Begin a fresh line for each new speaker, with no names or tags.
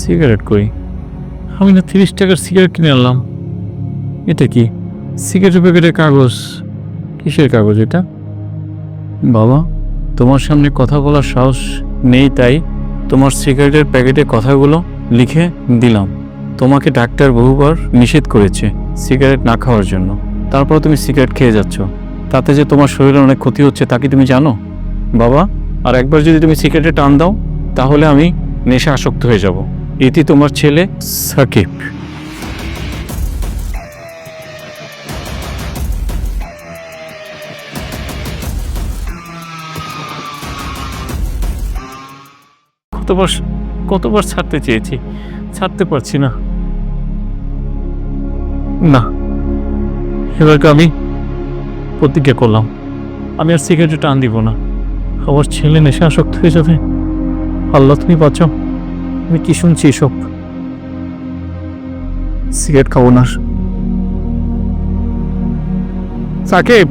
Cigarette কই? আমি না 30 টাকার সিগারেট কিনে আনলাম। এটা কি? সিগারেটের প্যাকেটের কাগজ। কিসের কাগজ এটা? বাবা, তোমার সামনে কথা বলার সাহস নেই তাই তোমার সিগারেটের প্যাকেটে কথাগুলো লিখে দিলাম। তোমাকে ডাক্তার বহুবার নিষেধ করেছে সিগারেট না খাওয়ার জন্য, তারপর তুমি সিগারেট খেয়ে যাচ্ছ। তাতে যে তোমার শরীরে অনেক ক্ষতি হচ্ছে তা কি তুমি জানো? বাবা, আর একবার যদি তুমি সিগারেটে টান দাও তাহলে আমি নেশা আসক্ত হয়ে যাব। এটি তোমার ছেলে সাকিব। কতবার কতবার ছাড়তে চেয়েছি, ছাড়তে পারছি না। না, এবারকে আমি প্রতিজ্ঞা করলাম, আমি আর সিগারেটে টান দিব না। আমার ছেলে নেশা আসক্ত হয়ে যাবে। আল্লাহ তুমি বাঁচাও। আমি কি শুনছি এসব? সিগারেট খাবো না। সাকিব,